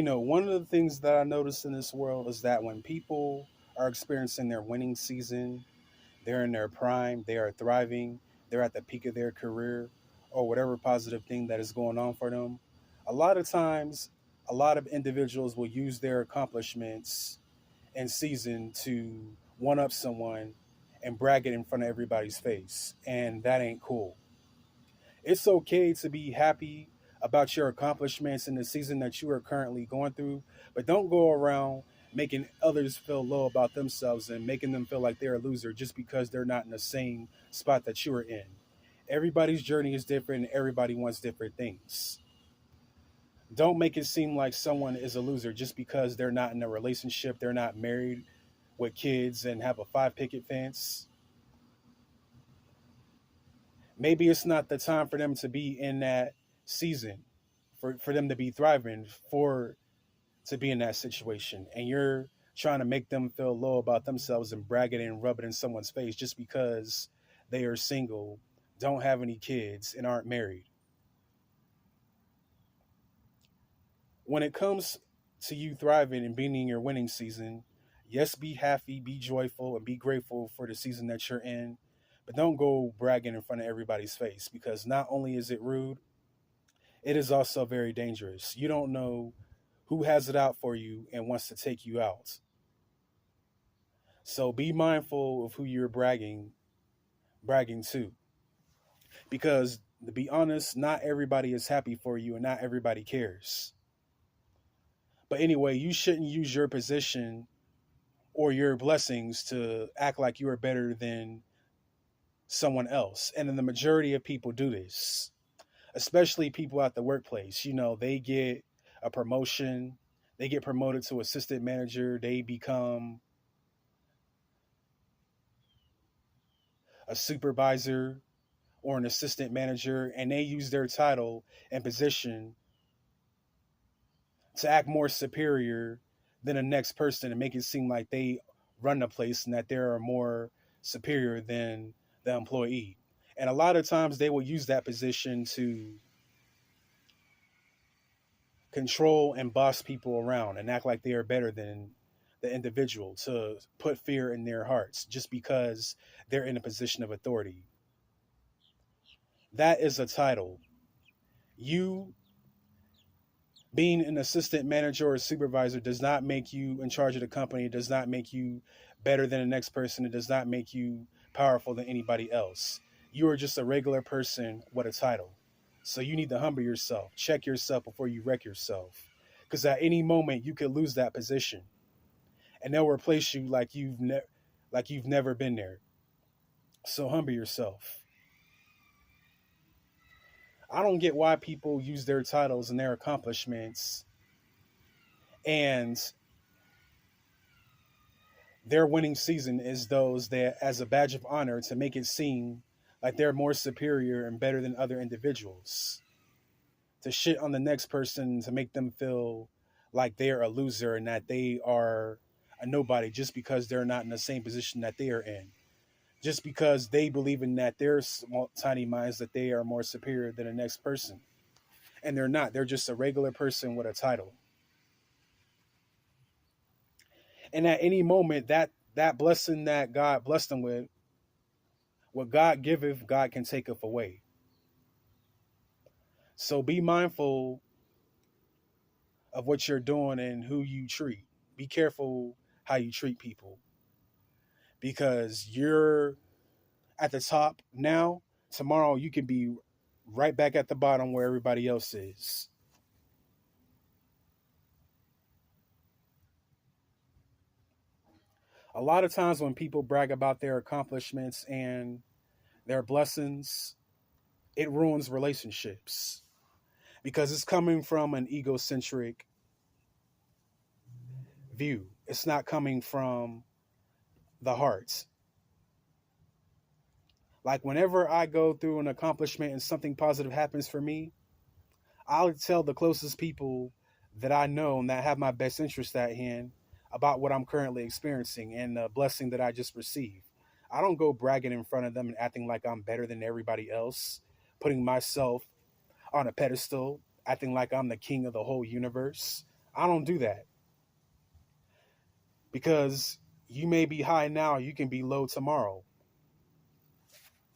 One of the things that I notice in this world is that when people are experiencing their winning season, they're in their prime, they are thriving, they're at the peak of their career, or whatever positive thing that is going on for them. A lot of times, a lot of individuals will use their accomplishments and season to one up someone and brag it in front of everybody's face. And that ain't cool. It's okay to be happy about your accomplishments in the season that you are currently going through, but don't go around making others feel low about themselves and making them feel like they're a loser just because they're not in the same spot that you are in. Everybody's journey is different and everybody wants different things. Don't make it seem like someone is a loser just because they're not in a relationship, they're not married with kids and have a five picket fence. Maybe it's not the time for them to be in that season, for them to be thriving, for to be in that situation. And you're trying to make them feel low about themselves and brag it and rub it in someone's face just because they are single, don't have any kids, and aren't married. When it comes to you thriving and being in your winning season, yes, be happy, be joyful, and be grateful for the season that you're in. But don't go bragging in front of everybody's face because not only is it rude, it is also very dangerous. You don't know who has it out for you and wants to take you out. So be mindful of who you're bragging to. Because to be honest, not everybody is happy for you and not everybody cares. But anyway, you shouldn't use your position or your blessings to act like you are better than someone else. And then the majority of people do this, especially people at the workplace. They get a promotion, they get promoted to assistant manager, they become a supervisor or an assistant manager, and they use their title and position to act more superior than the next person and make it seem like they run the place and that they're more superior than the employee. And a lot of times they will use that position to control and boss people around and act like they are better than the individual, to put fear in their hearts just because they're in a position of authority. That is a title. You being an assistant manager or supervisor does not make you in charge of the company. It does not make you better than the next person. It does not make you powerful than anybody else. You are just a regular person with a title. So you need to humble yourself, check yourself before you wreck yourself. Because at any moment you could lose that position and they'll replace you like you've never been there. So humble yourself. I don't get why people use their titles and their accomplishments and their winning season is those that as a badge of honor to make it seem like they're more superior and better than other individuals. To shit on the next person to make them feel like they're a loser and that they are a nobody just because they're not in the same position that they are in. Just because they believe in that their small, tiny minds that they are more superior than the next person. And they're not. They're just a regular person with a title. And at any moment, that blessing that God blessed them with, what God giveth, God can taketh away. So be mindful of what you're doing and who you treat. Be careful how you treat people because you're at the top now. Tomorrow you can be right back at the bottom where everybody else is. A lot of times when people brag about their accomplishments and their blessings, it ruins relationships because it's coming from an egocentric view. It's not coming from the heart. Like whenever I go through an accomplishment and something positive happens for me, I'll tell the closest people that I know and that have my best interest at hand about what I'm currently experiencing and the blessing that I just received. I don't go bragging in front of them and acting like I'm better than everybody else, putting myself on a pedestal, acting like I'm the king of the whole universe. I don't do that because you may be high now, you can be low tomorrow.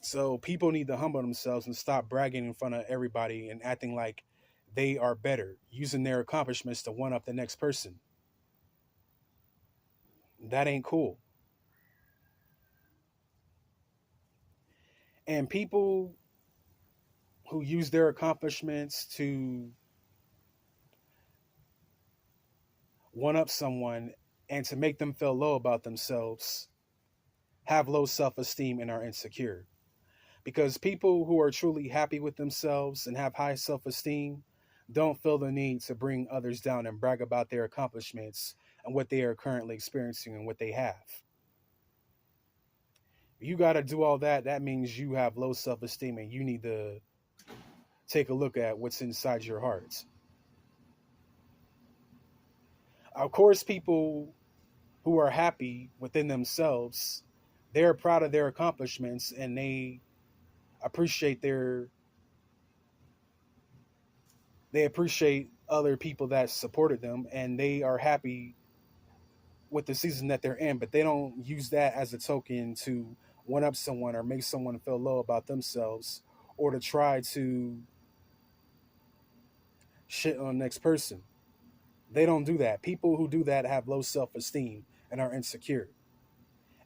So people need to humble themselves and stop bragging in front of everybody and acting like they are better, using their accomplishments to one up the next person. That ain't cool. And people who use their accomplishments to one up someone and to make them feel low about themselves have low self esteem and are insecure. Because people who are truly happy with themselves and have high self esteem don't feel the need to bring others down and brag about their accomplishments and what they are currently experiencing and what they have. You got to do all that. That means you have low self esteem and you need to take a look at what's inside your heart. Of course, people who are happy within themselves, they're proud of their accomplishments and appreciate their they appreciate other people that supported them and they are happy with the season that they're in, but they don't use that as a token to one up someone or make someone feel low about themselves or to try to shit on the next person. They don't do that. People who do that have low self esteem and are insecure.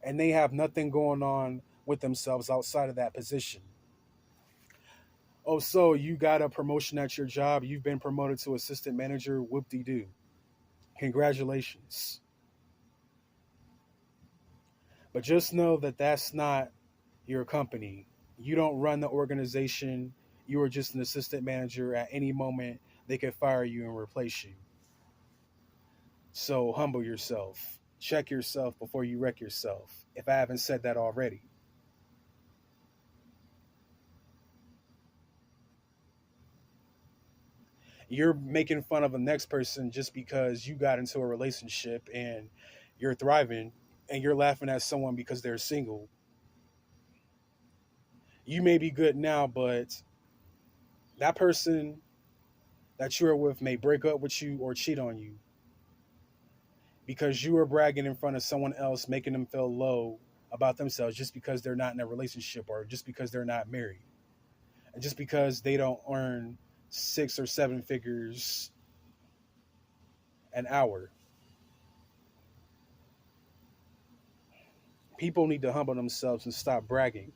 And they have nothing going on with themselves outside of that position. Oh, so you got a promotion at your job, you've been promoted to assistant manager, whoop de doo. Congratulations. But just know that that's not your company. You don't run the organization. You are just an assistant manager. At any moment, they could fire you and replace you. So humble yourself. Check yourself before you wreck yourself, if I haven't said that already. You're making fun of the next person just because you got into a relationship and you're thriving, and you're laughing at someone because they're single. You may be good now, but that person that you're with may break up with you or cheat on you because you are bragging in front of someone else, making them feel low about themselves just because they're not in a relationship or just because they're not married and just because they don't earn 6 or 7 figures an hour. People need to humble themselves and stop bragging.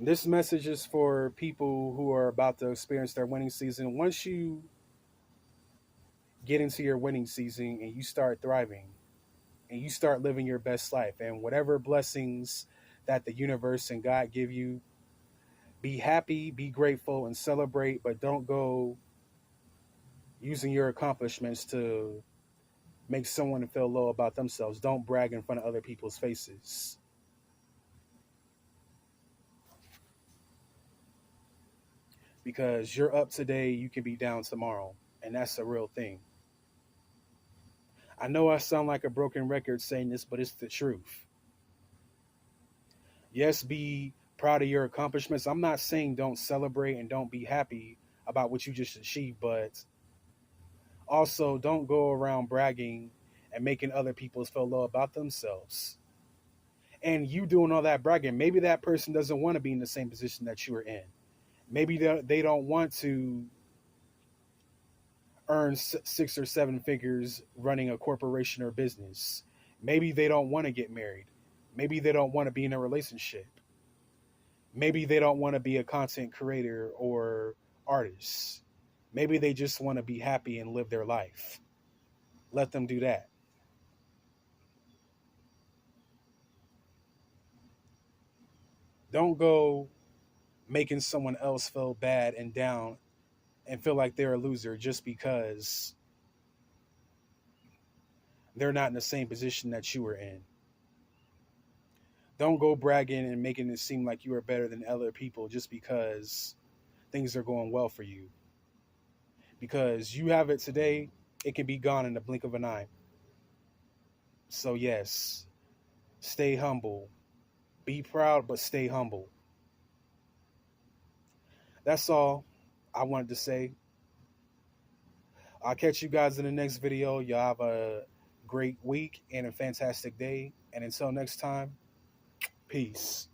This message is for people who are about to experience their winning season. Once you get into your winning season and you start thriving and you start living your best life and whatever blessings that the universe and God give you, be happy, be grateful, and celebrate, but don't go using your accomplishments to make someone feel low about themselves. Don't brag in front of other people's faces because you're up today, you can be down tomorrow, and that's a real thing. I know I sound like a broken record saying this, but it's the truth. Yes, be proud of your accomplishments. I'm not saying don't celebrate and don't be happy about what you just achieved, but also don't go around bragging and making other people feel low about themselves. And you doing all that bragging, maybe that person doesn't want to be in the same position that you are in. Maybe they don't want to earn 6 or 7 figures running a corporation or business. Maybe they don't want to get married. Maybe they don't want to be in a relationship. Maybe they don't want to be a content creator or artist. Maybe they just want to be happy and live their life. Let them do that. Don't go making someone else feel bad and down and feel like they're a loser just because they're not in the same position that you are in. Don't go bragging and making it seem like you are better than other people just because things are going well for you. Because you have it today, it can be gone in the blink of an eye. So, yes, stay humble. Be proud, but stay humble. That's all I wanted to say. I'll catch you guys in the next video. Y'all have a great week and a fantastic day. And until next time, peace.